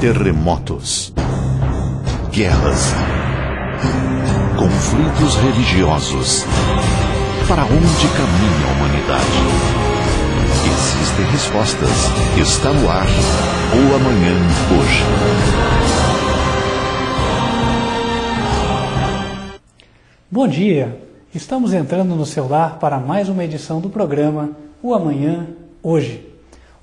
terremotos, guerras, conflitos religiosos. Para onde caminha a humanidade? Existem respostas. Está no ar o Amanhã Hoje. Bom dia! Estamos entrando no seu lar para mais uma edição do programa O Amanhã Hoje.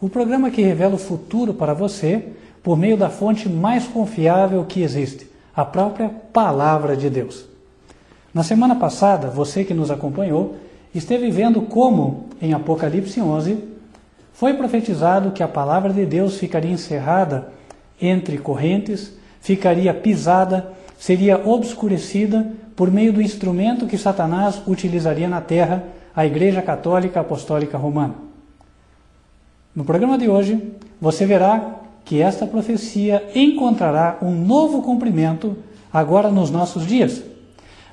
O programa que revela o futuro para você por meio da fonte mais confiável que existe, a própria Palavra de Deus. Na semana passada, você que nos acompanhou, esteve vendo como, em Apocalipse 11, foi profetizado que a Palavra de Deus ficaria encerrada entre correntes, ficaria pisada, seria obscurecida por meio do instrumento que Satanás utilizaria na terra, a Igreja Católica Apostólica Romana. No programa de hoje, você verá que esta profecia encontrará um novo cumprimento agora nos nossos dias.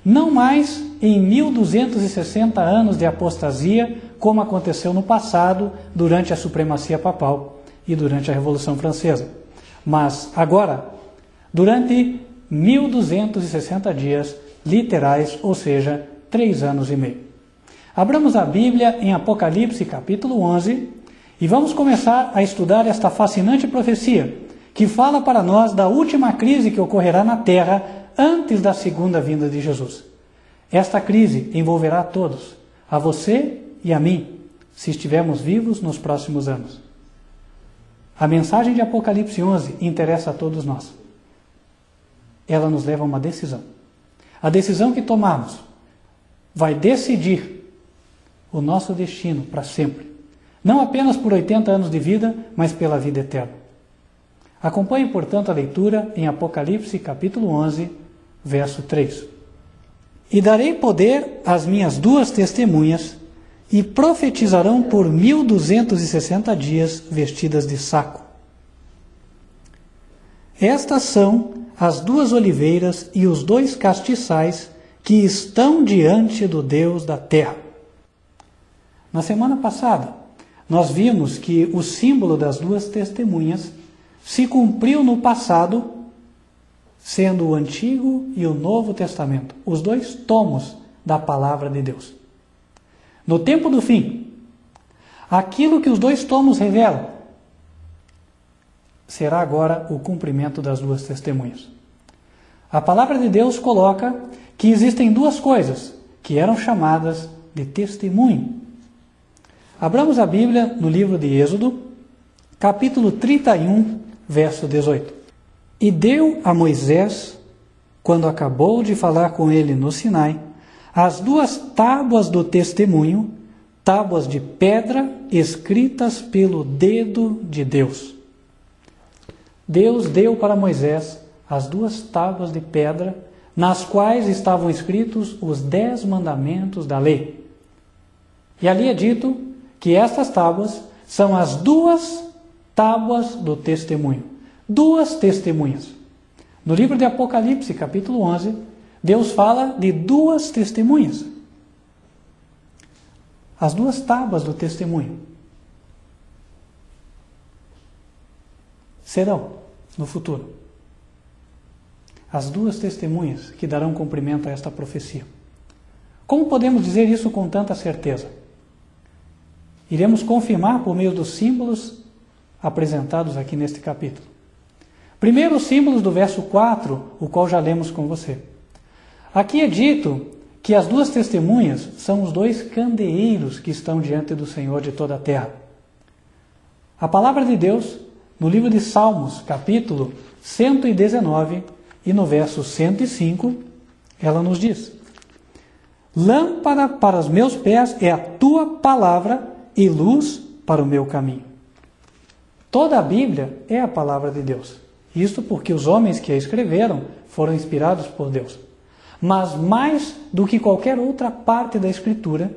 Não mais em 1260 anos de apostasia, como aconteceu no passado, durante a supremacia papal e durante a Revolução Francesa. Mas agora, durante 1260 dias literais, ou seja, 3 anos e meio. Abramos a Bíblia em Apocalipse capítulo 11 e vamos começar a estudar esta fascinante profecia que fala para nós da última crise que ocorrerá na Terra antes da segunda vinda de Jesus. Esta crise envolverá a todos, a você e a mim, se estivermos vivos nos próximos anos. A mensagem de Apocalipse 11 interessa a todos nós. Ela nos leva a uma decisão. A decisão que tomarmos vai decidir o nosso destino para sempre. Não apenas por 80 anos de vida, mas pela vida eterna. Acompanhe, portanto, a leitura em Apocalipse capítulo 11, verso 3. E darei poder às minhas 2 testemunhas, e profetizarão por 1260 dias vestidas de saco. Estas são as 2 oliveiras e os 2 castiçais que estão diante do Deus da terra. Na semana passada, nós vimos que o símbolo das 2 testemunhas se cumpriu no passado, sendo o Antigo e o Novo Testamento, os 2 tomos da Palavra de Deus. No tempo do fim, aquilo que os 2 tomos revelam será agora o cumprimento das 2 testemunhas. A Palavra de Deus coloca que existem 2 coisas que eram chamadas de testemunho. Abramos a Bíblia no livro de Êxodo, capítulo 31, verso 18. E deu a Moisés, quando acabou de falar com ele no Sinai, as 2 tábuas do testemunho, tábuas de pedra escritas pelo dedo de Deus. Deus deu para Moisés as 2 tábuas de pedra, nas quais estavam escritos os 10 mandamentos da lei. E ali é dito que estas tábuas são as 2 tábuas do testemunho. 2 testemunhas. No livro de Apocalipse, capítulo 11, Deus fala de 2 testemunhas. As 2 tábuas do testemunho serão, no futuro, as 2 testemunhas que darão cumprimento a esta profecia. Como podemos dizer isso com tanta certeza? Iremos confirmar por meio dos símbolos apresentados aqui neste capítulo. Primeiro, os símbolos do verso 4, o qual já lemos com você. Aqui é dito que as 2 testemunhas são os 2 candeeiros que estão diante do Senhor de toda a terra. A palavra de Deus, no livro de Salmos, capítulo 119, e no verso 105, ela nos diz: Lâmpada para os meus pés é a tua palavra e luz para o meu caminho. Toda a Bíblia é a palavra de Deus. Isto porque os homens que a escreveram foram inspirados por Deus. Mas mais do que qualquer outra parte da Escritura,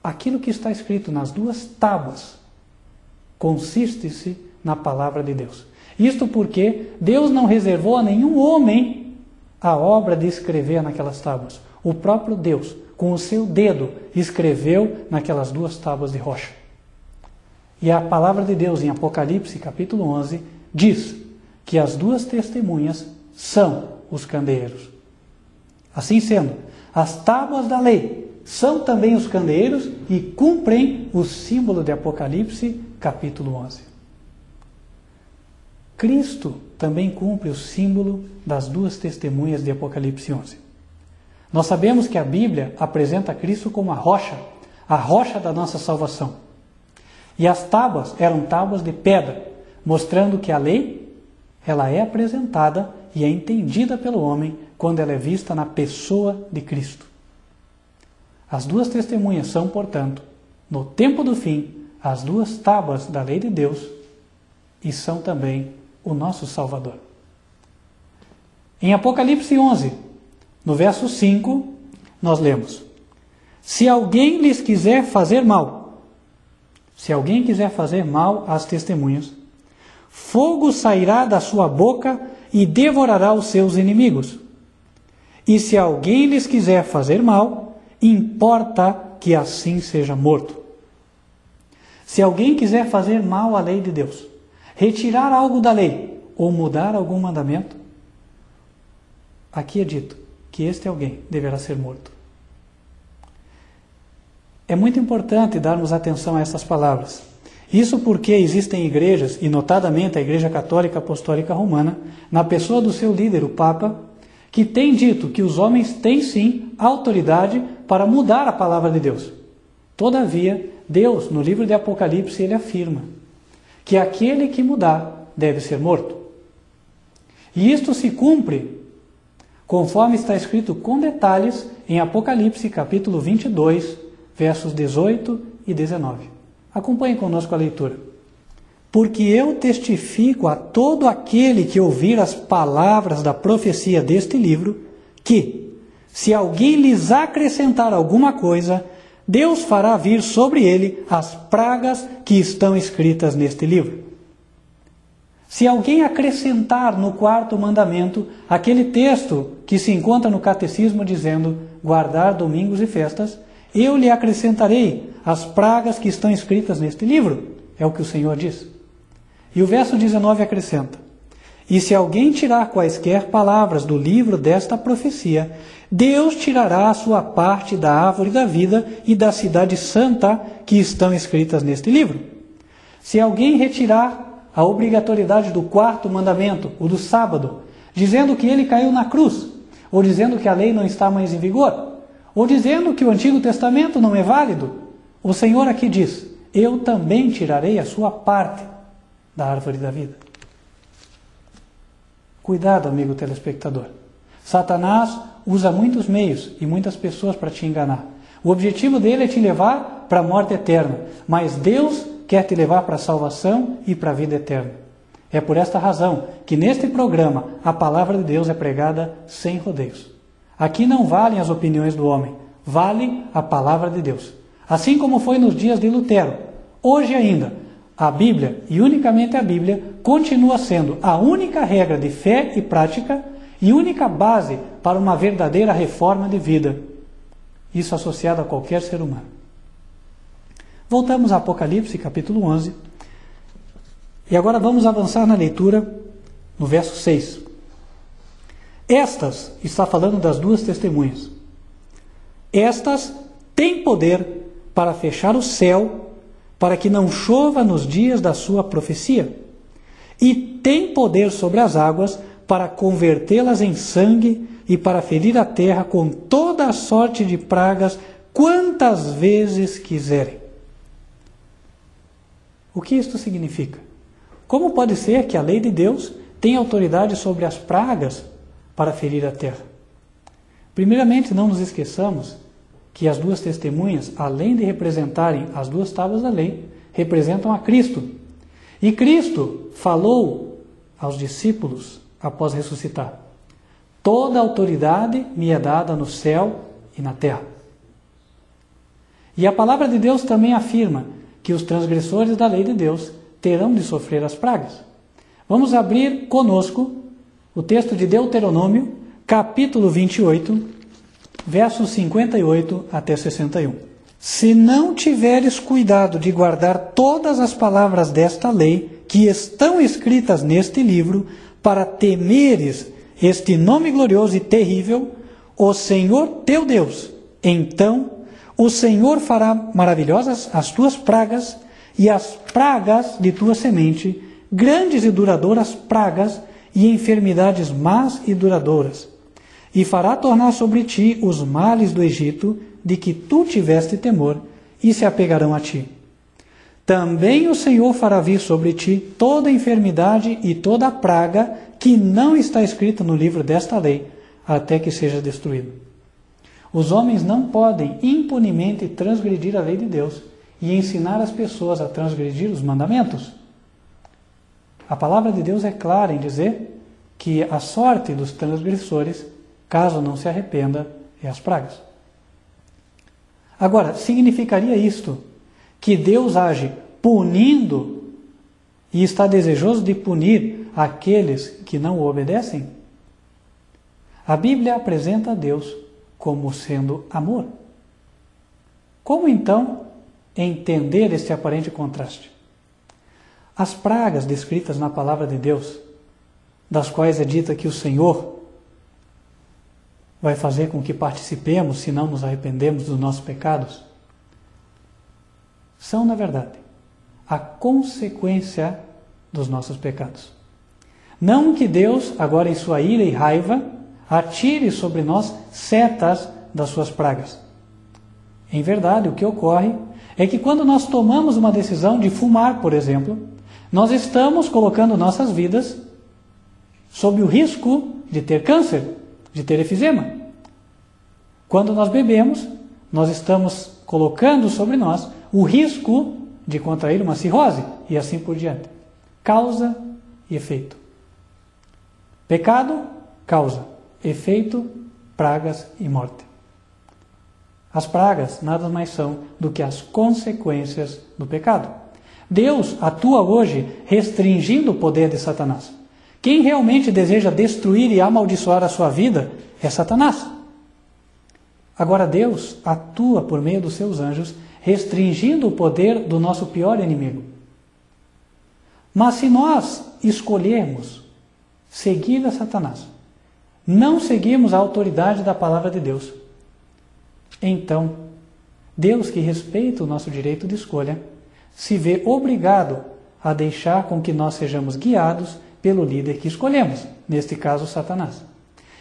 aquilo que está escrito nas 2 tábuas consiste-se na palavra de Deus. Isto porque Deus não reservou a nenhum homem a obra de escrever naquelas tábuas. O próprio Deus, com o seu dedo, escreveu naquelas 2 tábuas de rocha. E a palavra de Deus em Apocalipse, capítulo 11, diz que as duas testemunhas são os candeeiros. Assim sendo, as tábuas da lei são também os candeeiros e cumprem o símbolo de Apocalipse, capítulo 11. Cristo também cumpre o símbolo das duas testemunhas de Apocalipse 11. Nós sabemos que a Bíblia apresenta Cristo como a rocha da nossa salvação. E as tábuas eram tábuas de pedra, mostrando que a lei, ela é apresentada e é entendida pelo homem quando ela é vista na pessoa de Cristo. As duas testemunhas são, portanto, no tempo do fim, as duas tábuas da lei de Deus e são também o nosso Salvador. Em Apocalipse 11, no verso 5, nós lemos: se alguém lhes quiser fazer mal, se alguém quiser fazer mal às testemunhas, fogo sairá da sua boca e devorará os seus inimigos. E se alguém lhes quiser fazer mal, importa que assim seja morto. Se alguém quiser fazer mal à lei de Deus, retirar algo da lei ou mudar algum mandamento, aqui é dito que este alguém deverá ser morto. É muito importante darmos atenção a essas palavras. Isso porque existem igrejas, e notadamente a Igreja Católica Apostólica Romana, na pessoa do seu líder, o Papa, que tem dito que os homens têm sim autoridade para mudar a palavra de Deus. Todavia, Deus, no livro de Apocalipse, ele afirma que aquele que mudar deve ser morto. E isto se cumpre conforme está escrito com detalhes em Apocalipse capítulo 22, versos 18 e 19. Acompanhe conosco a leitura. Porque eu testifico a todo aquele que ouvir as palavras da profecia deste livro, que, se alguém lhes acrescentar alguma coisa, Deus fará vir sobre ele as pragas que estão escritas neste livro. Se alguém acrescentar no quarto mandamento aquele texto que se encontra no catecismo dizendo guardar domingos e festas, eu lhe acrescentarei as pragas que estão escritas neste livro, é o que o Senhor diz. E o verso 19 acrescenta: e se alguém tirar quaisquer palavras do livro desta profecia, Deus tirará a sua parte da árvore da vida e da cidade santa que estão escritas neste livro. Se alguém retirar a obrigatoriedade do quarto mandamento, o do sábado, dizendo que ele caiu na cruz, ou dizendo que a lei não está mais em vigor, ou dizendo que o Antigo Testamento não é válido, o Senhor aqui diz: eu também tirarei a sua parte da árvore da vida. Cuidado, amigo telespectador. Satanás usa muitos meios e muitas pessoas para te enganar. O objetivo dele é te levar para a morte eterna, mas Deus quer te levar para a salvação e para a vida eterna. É por esta razão que neste programa a palavra de Deus é pregada sem rodeios. Aqui não valem as opiniões do homem, vale a palavra de Deus. Assim como foi nos dias de Lutero, hoje ainda, a Bíblia, e unicamente a Bíblia, continua sendo a única regra de fé e prática e única base para uma verdadeira reforma de vida. Isso associado a qualquer ser humano. Voltamos a Apocalipse, capítulo 11. E agora vamos avançar na leitura no verso 6. Estas, está falando das duas testemunhas, estas têm poder para fechar o céu, para que não chova nos dias da sua profecia, e têm poder sobre as águas para convertê-las em sangue e para ferir a terra com toda a sorte de pragas, quantas vezes quiserem. O que isto significa? Como pode ser que a lei de Deus tenha autoridade sobre as pragas para ferir a terra? Primeiramente, não nos esqueçamos que as duas testemunhas, além de representarem as duas tábuas da lei, representam a Cristo. E Cristo falou aos discípulos após ressuscitar: toda autoridade me é dada no céu e na terra. E a palavra de Deus também afirma que os transgressores da lei de Deus terão de sofrer as pragas. Vamos abrir conosco o texto de Deuteronômio, capítulo 28, versos 58 até 61. Se não tiveres cuidado de guardar todas as palavras desta lei que estão escritas neste livro, para temeres este nome glorioso e terrível, o Senhor teu Deus. Então o Senhor fará maravilhosas as tuas pragas e as pragas de tua semente, grandes e duradouras pragas e enfermidades más e duradouras. E fará tornar sobre ti os males do Egito, de que tu tiveste temor, e se apegarão a ti. Também o Senhor fará vir sobre ti toda enfermidade e toda praga que não está escrita no livro desta lei, até que seja destruído. Os homens não podem impunemente transgredir a lei de Deus e ensinar as pessoas a transgredir os mandamentos. A palavra de Deus é clara em dizer que a sorte dos transgressores, caso não se arrependa, é as pragas. Agora, significaria isto que Deus age punindo e está desejoso de punir aqueles que não o obedecem? A Bíblia apresenta a Deus como sendo amor. Como então entender este aparente contraste? As pragas descritas na palavra de Deus, das quais é dita que o Senhor vai fazer com que participemos se não nos arrependemos dos nossos pecados, são, na verdade, a consequência dos nossos pecados. Não que Deus, agora em sua ira e raiva, atire sobre nós setas das suas pragas. Em verdade, o que ocorre é que quando nós tomamos uma decisão de fumar, por exemplo, nós estamos colocando nossas vidas sob o risco de ter câncer, de ter efizema. Quando nós bebemos, nós estamos colocando sobre nós o risco de contrair uma cirrose e assim por diante. Causa e efeito. Pecado, causa. Efeito, pragas e morte. As pragas nada mais são do que as consequências do pecado. Deus atua hoje restringindo o poder de Satanás. Quem realmente deseja destruir e amaldiçoar a sua vida é Satanás. Agora Deus atua por meio dos seus anjos, restringindo o poder do nosso pior inimigo. Mas se nós escolhermos seguir a Satanás, não seguirmos a autoridade da palavra de Deus, então Deus, que respeita o nosso direito de escolha, se vê obrigado a deixar com que nós sejamos guiados pelo líder que escolhemos, neste caso Satanás.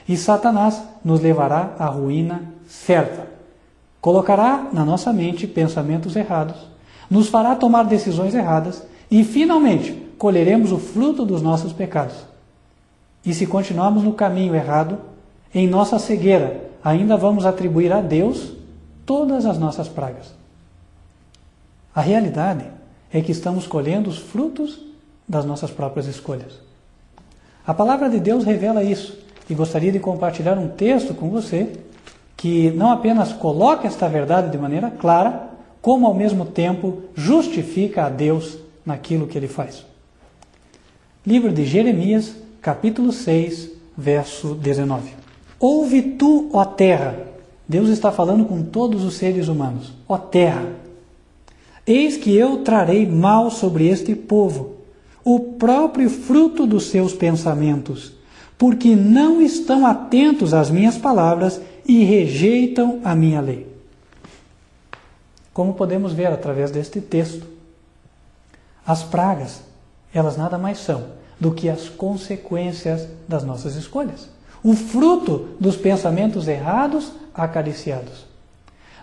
E Satanás nos levará à ruína certa. Colocará na nossa mente pensamentos errados, nos fará tomar decisões erradas e, finalmente, colheremos o fruto dos nossos pecados. E se continuarmos no caminho errado, em nossa cegueira, ainda vamos atribuir a Deus todas as nossas pragas. A realidade é que estamos colhendo os frutos das nossas próprias escolhas. A palavra de Deus revela isso, e gostaria de compartilhar um texto com você que não apenas coloca esta verdade de maneira clara, como ao mesmo tempo justifica a Deus naquilo que ele faz. Livro de Jeremias, capítulo 6, verso 19. Ouve tu, ó terra, Deus está falando com todos os seres humanos, ó terra, eis que eu trarei mal sobre este povo, o próprio fruto dos seus pensamentos, porque não estão atentos às minhas palavras e rejeitam a minha lei. Como podemos ver através deste texto, as pragas, elas nada mais são do que as consequências das nossas escolhas. O fruto dos pensamentos errados acariciados.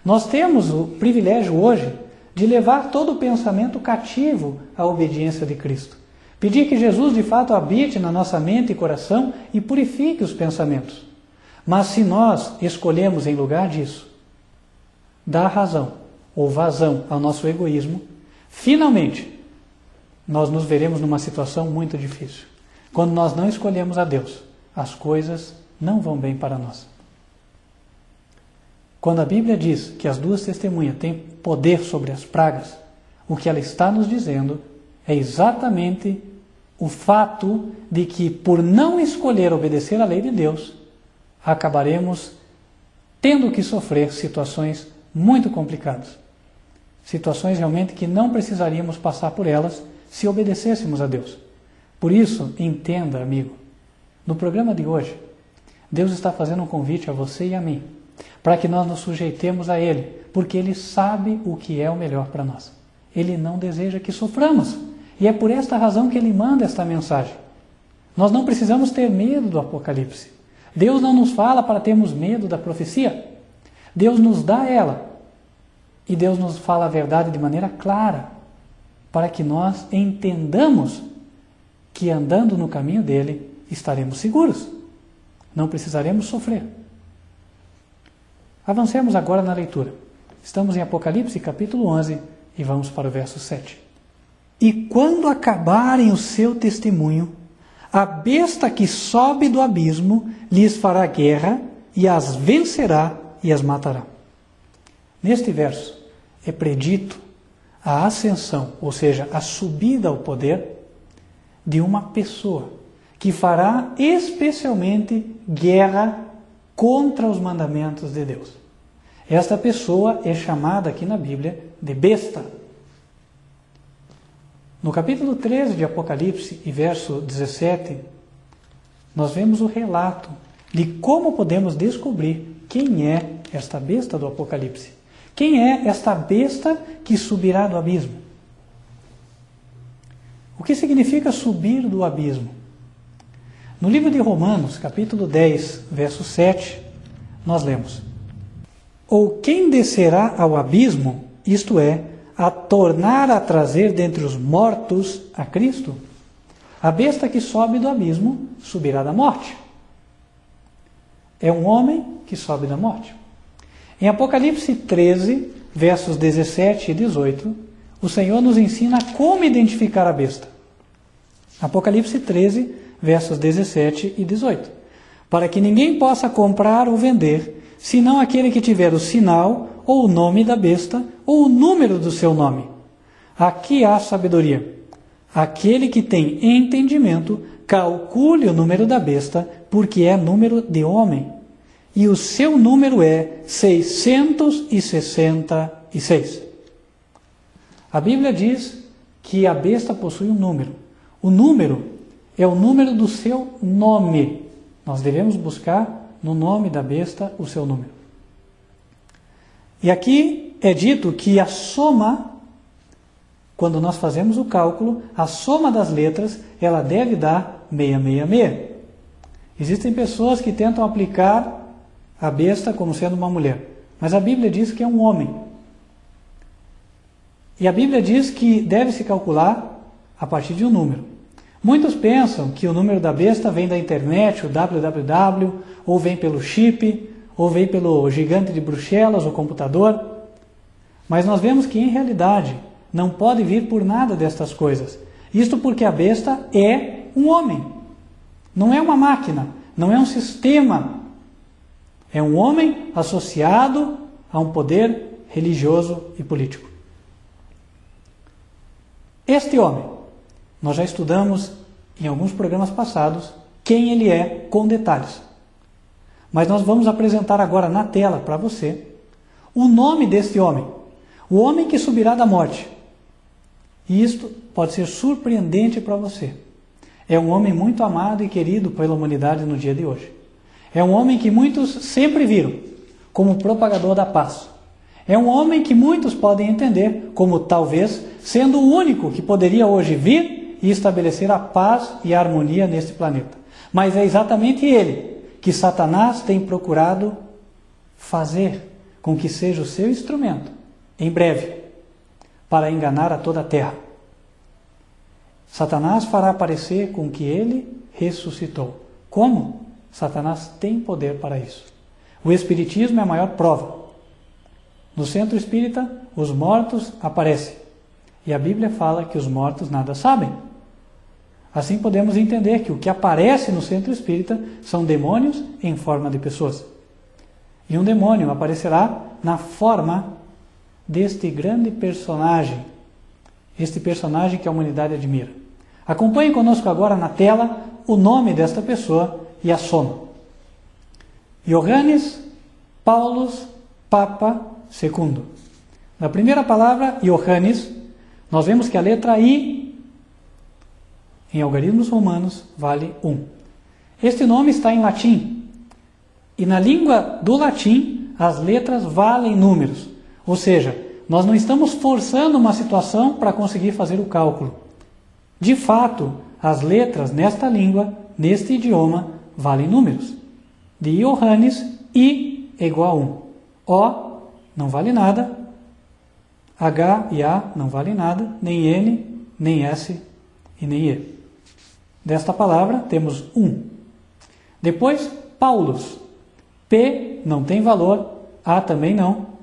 Nós temos o privilégio hoje de levar todo o pensamento cativo à obediência de Cristo. Pedir que Jesus de fato habite na nossa mente e coração e purifique os pensamentos. Mas se nós escolhemos em lugar disso, dar razão ou vazão ao nosso egoísmo, finalmente nós nos veremos numa situação muito difícil. Quando nós não escolhemos a Deus, as coisas não vão bem para nós. Quando a Bíblia diz que as duas testemunhas têm poder sobre as pragas, o que ela está nos dizendo é exatamente o fato de que, por não escolher obedecer à lei de Deus, acabaremos tendo que sofrer situações muito complicadas. Situações realmente que não precisaríamos passar por elas se obedecêssemos a Deus. Por isso, entenda, amigo, no programa de hoje, Deus está fazendo um convite a você e a mim, para que nós nos sujeitemos a Ele, porque Ele sabe o que é o melhor para nós. Ele não deseja que soframos, e é por esta razão que Ele manda esta mensagem. Nós não precisamos ter medo do Apocalipse. Deus não nos fala para termos medo da profecia. Deus nos dá ela, e Deus nos fala a verdade de maneira clara, para que nós entendamos que andando no caminho dele, estaremos seguros. Não precisaremos sofrer. Avancemos agora na leitura. Estamos em Apocalipse capítulo 11 e vamos para o verso 7. E quando acabarem o seu testemunho, a besta que sobe do abismo lhes fará guerra e as vencerá e as matará. Neste verso é predito a ascensão, ou seja, a subida ao poder de uma pessoa que fará especialmente guerra contra os mandamentos de Deus. Esta pessoa é chamada aqui na Bíblia de besta. No capítulo 13 de Apocalipse e verso 17, nós vemos o relato de como podemos descobrir quem é esta besta do Apocalipse. Quem é esta besta que subirá do abismo? O que significa subir do abismo? No livro de Romanos, capítulo 10, verso 7, nós lemos: Ou quem descerá ao abismo, isto é, a tornar a trazer dentre os mortos a Cristo? A besta que sobe do abismo subirá da morte. É um homem que sobe da morte. Em Apocalipse 13, versos 17 e 18, o Senhor nos ensina como identificar a besta. Apocalipse 13, versos 17 e 18. Para que ninguém possa comprar ou vender, senão aquele que tiver o sinal, ou o nome da besta, ou o número do seu nome. Aqui há sabedoria. Aquele que tem entendimento, calcule o número da besta, porque é número de homem. E o seu número é 666. A Bíblia diz que a besta possui um número. O número é o número do seu nome. Nós devemos buscar no nome da besta o seu número. E aqui é dito que a soma, quando nós fazemos o cálculo, a soma das letras, ela deve dar 666. Existem pessoas que tentam aplicar a besta como sendo uma mulher, mas a Bíblia diz que é um homem. E a Bíblia diz que deve-se calcular a partir de um número. Muitos pensam que o número da besta vem da internet, o www, ou vem pelo chip, ou vem pelo gigante de Bruxelas, o computador. Mas nós vemos que, em realidade, não pode vir por nada destas coisas. Isto porque a besta é um homem. Não é uma máquina, não é um sistema. É um homem associado a um poder religioso e político. Este homem, nós já estudamos em alguns programas passados quem ele é com detalhes. Mas nós vamos apresentar agora na tela para você o nome deste homem, o homem que subirá da morte. E isto pode ser surpreendente para você. É um homem muito amado e querido pela humanidade no dia de hoje. É um homem que muitos sempre viram como propagador da paz. É um homem que muitos podem entender como talvez sendo o único que poderia hoje vir e estabelecer a paz e a harmonia neste planeta. Mas é exatamente ele que Satanás tem procurado fazer com que seja o seu instrumento, em breve, para enganar a toda a terra. Satanás fará parecer com que ele ressuscitou. Como? Satanás tem poder para isso. O Espiritismo é a maior prova. No centro espírita, os mortos aparecem. E a Bíblia fala que os mortos nada sabem. Assim podemos entender que o que aparece no centro espírita são demônios em forma de pessoas. E um demônio aparecerá na forma deste grande personagem, este personagem que a humanidade admira. Acompanhe conosco agora na tela o nome desta pessoa e a soma. Johannes Paulus Papa II. Na primeira palavra, Johannes, nós vemos que a letra I Em algarismos romanos, vale 1. Este nome está em latim. E na língua do latim, as letras valem números. Ou seja, nós não estamos forçando uma situação para conseguir fazer o cálculo. De fato, as letras nesta língua, neste idioma, valem números. De Iohannes, I é igual a 1. O não vale nada. H e A não valem nada. Nem N, nem S e nem E. Desta palavra temos 1. Depois, Paulus. P não tem valor. A também não.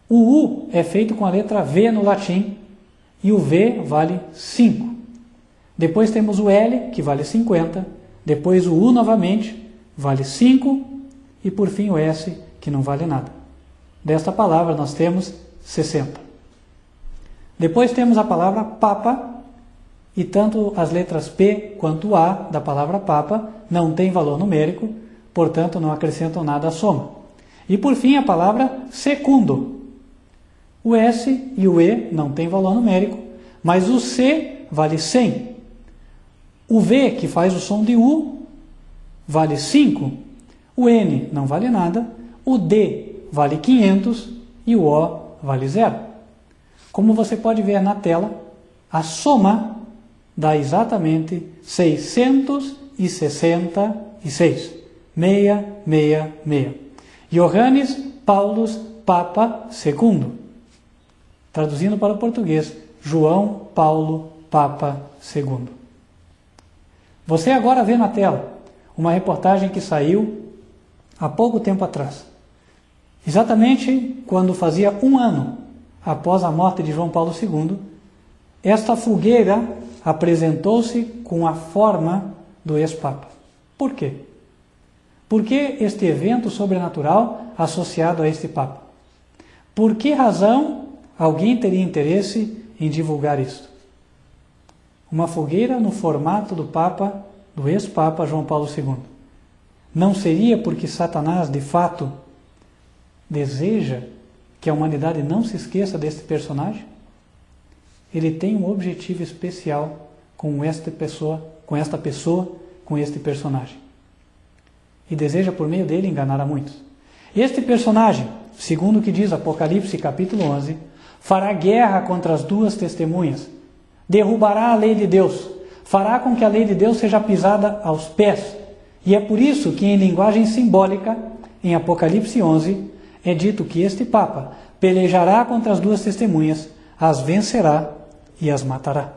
O U é feito com a letra V no latim. E o V vale 5. Depois temos o L, que vale 50. Depois o U novamente, vale 5. E por fim o S, que não vale nada. Desta palavra nós temos 60. Depois temos a palavra Papa. E tanto as letras P quanto A da palavra Papa não têm valor numérico, portanto não acrescentam nada à soma. E por fim a palavra Secundo. O S e o E não têm valor numérico, mas o C vale 100. O V, que faz o som de U, vale 5. O N não vale nada. O D vale 500 e o O vale 0. Como você pode ver na tela, a soma dá exatamente 666. 666. Iohannes, Paulus, Papa, Segundo. Traduzindo para o português, João, Paulo, Papa, Segundo. Você agora vê na tela uma reportagem que saiu há pouco tempo atrás. Exatamente quando fazia 1 ano após a morte de João Paulo II, esta fogueira apresentou-se com a forma do ex-papa. Por quê? Por que este evento sobrenatural associado a este papa? Por que razão alguém teria interesse em divulgar isto? Uma fogueira no formato do papa, do ex-papa João Paulo II. Não seria porque Satanás, de fato, deseja que a humanidade não se esqueça deste personagem? Ele tem um objetivo especial com esta pessoa, com este personagem. E deseja por meio dele enganar a muitos. Este personagem, segundo o que diz Apocalipse capítulo 11, fará guerra contra as 2 testemunhas, derrubará a lei de Deus, fará com que a lei de Deus seja pisada aos pés. E é por isso que em linguagem simbólica, em Apocalipse 11, é dito que este Papa pelejará contra as 2 testemunhas, as vencerá e as matará.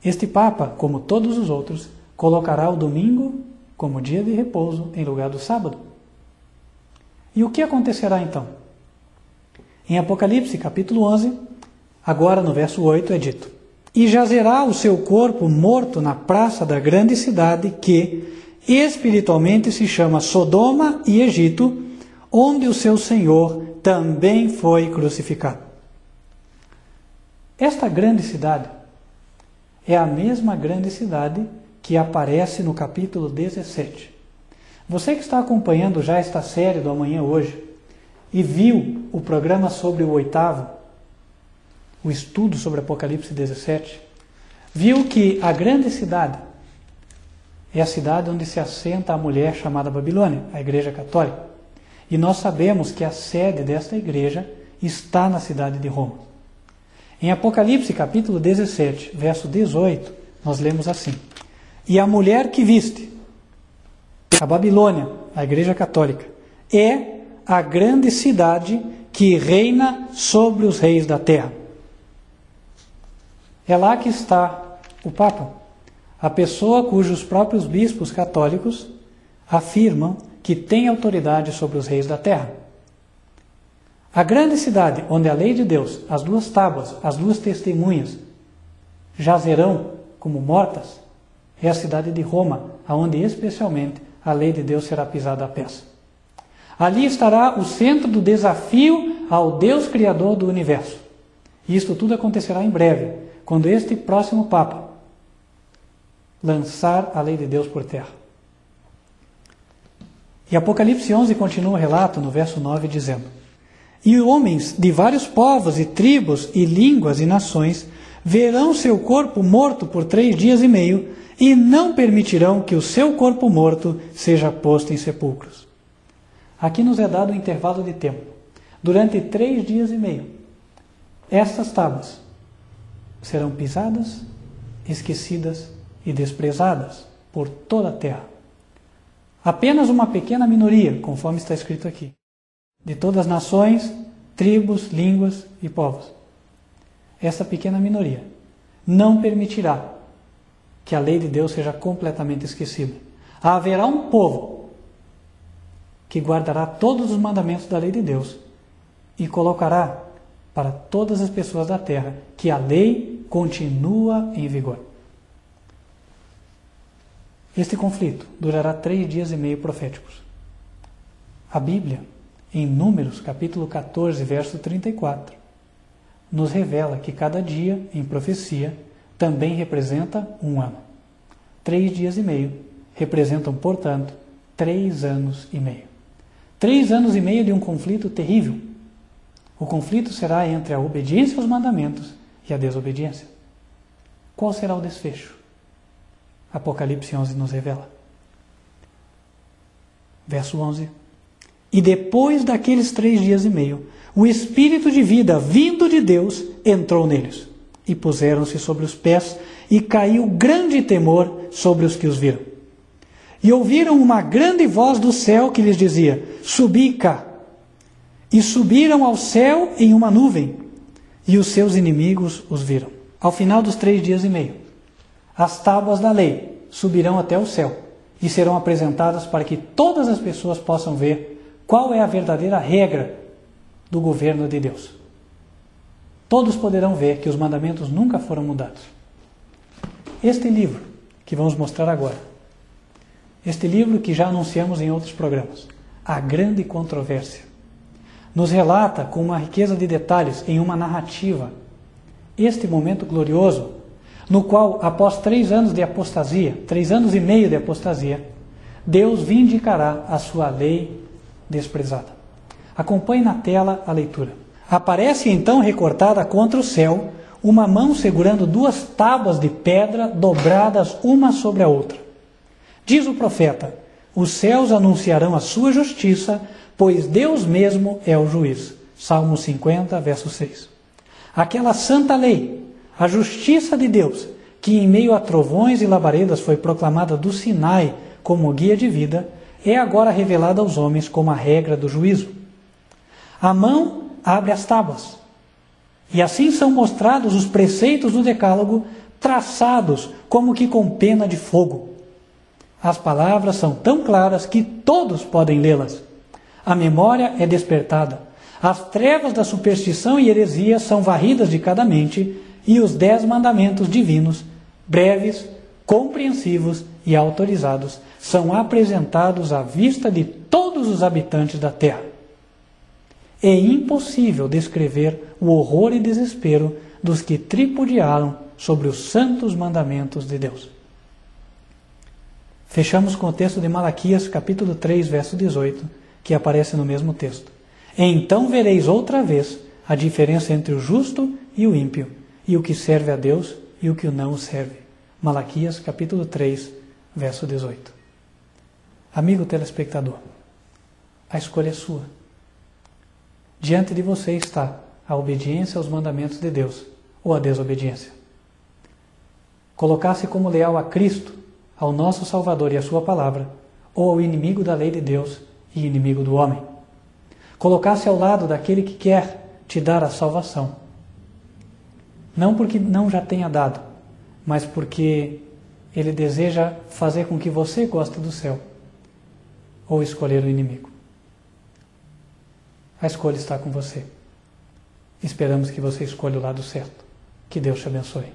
Este Papa, como todos os outros, colocará o domingo como dia de repouso em lugar do sábado. E o que acontecerá então? Em Apocalipse capítulo 11, agora no verso 8 é dito: E jazerá o seu corpo morto na praça da grande cidade que espiritualmente se chama Sodoma e Egito, onde o seu Senhor também foi crucificado. Esta grande cidade é a mesma grande cidade que aparece no capítulo 17. Você que está acompanhando já esta série do Amanhã Hoje e viu o programa sobre o 8º, o estudo sobre Apocalipse 17, viu que a grande cidade é a cidade onde se assenta a mulher chamada Babilônia, a Igreja Católica. E nós sabemos que a sede desta igreja está na cidade de Roma. Em Apocalipse capítulo 17, verso 18, nós lemos assim: E a mulher que viste, a Babilônia, a Igreja Católica, é a grande cidade que reina sobre os reis da terra. É lá que está o Papa, a pessoa cujos próprios bispos católicos afirmam que tem autoridade sobre os reis da terra. A grande cidade onde a lei de Deus, as 2 tábuas, as 2 testemunhas, jazerão como mortas, é a cidade de Roma, onde especialmente a lei de Deus será pisada a pés. Ali estará o centro do desafio ao Deus Criador do universo. E isto tudo acontecerá em breve, quando este próximo Papa lançar a lei de Deus por terra. E Apocalipse 11 continua o relato no verso 9 dizendo: E homens de vários povos e tribos e línguas e nações verão seu corpo morto por 3 dias e meio, e não permitirão que o seu corpo morto seja posto em sepulcros. Aqui nos é dado um intervalo de tempo. Durante 3 dias e meio, estas tábuas serão pisadas, esquecidas e desprezadas por toda a terra. Apenas uma pequena minoria, conforme está escrito aqui, de todas as nações, tribos, línguas e povos. Essa pequena minoria não permitirá que a lei de Deus seja completamente esquecida. Haverá um povo que guardará todos os mandamentos da lei de Deus e colocará para todas as pessoas da terra que a lei continua em vigor. Este conflito durará 3 dias e meio proféticos. A Bíblia, em Números, capítulo 14, verso 34, nos revela que cada dia, em profecia, também representa um ano. 3 dias e meio representam, portanto, 3 anos e meio. 3 anos e meio de um conflito terrível. O conflito será entre a obediência aos mandamentos e a desobediência. Qual será o desfecho? Apocalipse 11 nos revela. Verso 11. E depois daqueles 3 dias e meio, o Espírito de vida vindo de Deus entrou neles, e puseram-se sobre os pés, e caiu grande temor sobre os que os viram. E ouviram uma grande voz do céu que lhes dizia: subi cá. E subiram ao céu em uma nuvem, e os seus inimigos os viram. Ao final dos 3 dias e meio, as tábuas da lei subirão até o céu e serão apresentadas para que todas as pessoas possam ver qual é a verdadeira regra do governo de Deus. Todos poderão ver que os mandamentos nunca foram mudados. Este livro que vamos mostrar agora, este livro que já anunciamos em outros programas, A Grande Controvérsia, nos relata com uma riqueza de detalhes em uma narrativa este momento glorioso, no qual, após 3 anos de apostasia, 3 anos e meio de apostasia, Deus vindicará a sua lei desprezada. Acompanhe na tela a leitura. Aparece então recortada contra o céu uma mão segurando 2 tábuas de pedra dobradas uma sobre a outra. Diz o profeta: os céus anunciarão a sua justiça, pois Deus mesmo é o juiz. Salmo 50, verso 6. Aquela santa lei, a justiça de Deus, que em meio a trovões e labaredas foi proclamada do Sinai como guia de vida, é agora revelada aos homens como a regra do juízo. A mão abre as tábuas, e assim são mostrados os preceitos do decálogo, traçados como que com pena de fogo. As palavras são tão claras que todos podem lê-las. A memória é despertada. As trevas da superstição e heresia são varridas de cada mente, e os 10 mandamentos divinos, breves, compreensivos e autorizados, são apresentados à vista de todos os habitantes da terra. É impossível descrever o horror e desespero dos que tripudiaram sobre os santos mandamentos de Deus. Fechamos com o texto de Malaquias, capítulo 3, verso 18, que aparece no mesmo texto. Então vereis outra vez a diferença entre o justo e o ímpio, e o que serve a Deus e o que não o serve. Malaquias, capítulo 3, verso 18. Amigo telespectador, a escolha é sua. Diante de você está a obediência aos mandamentos de Deus ou a desobediência. Colocar-se como leal a Cristo, ao nosso Salvador e à sua palavra, ou ao inimigo da lei de Deus e inimigo do homem. Colocar-se ao lado daquele que quer te dar a salvação. Não porque não já tenha dado, mas porque ele deseja fazer com que você goste do céu, ou escolher o inimigo. A escolha está com você. Esperamos que você escolha o lado certo. Que Deus te abençoe.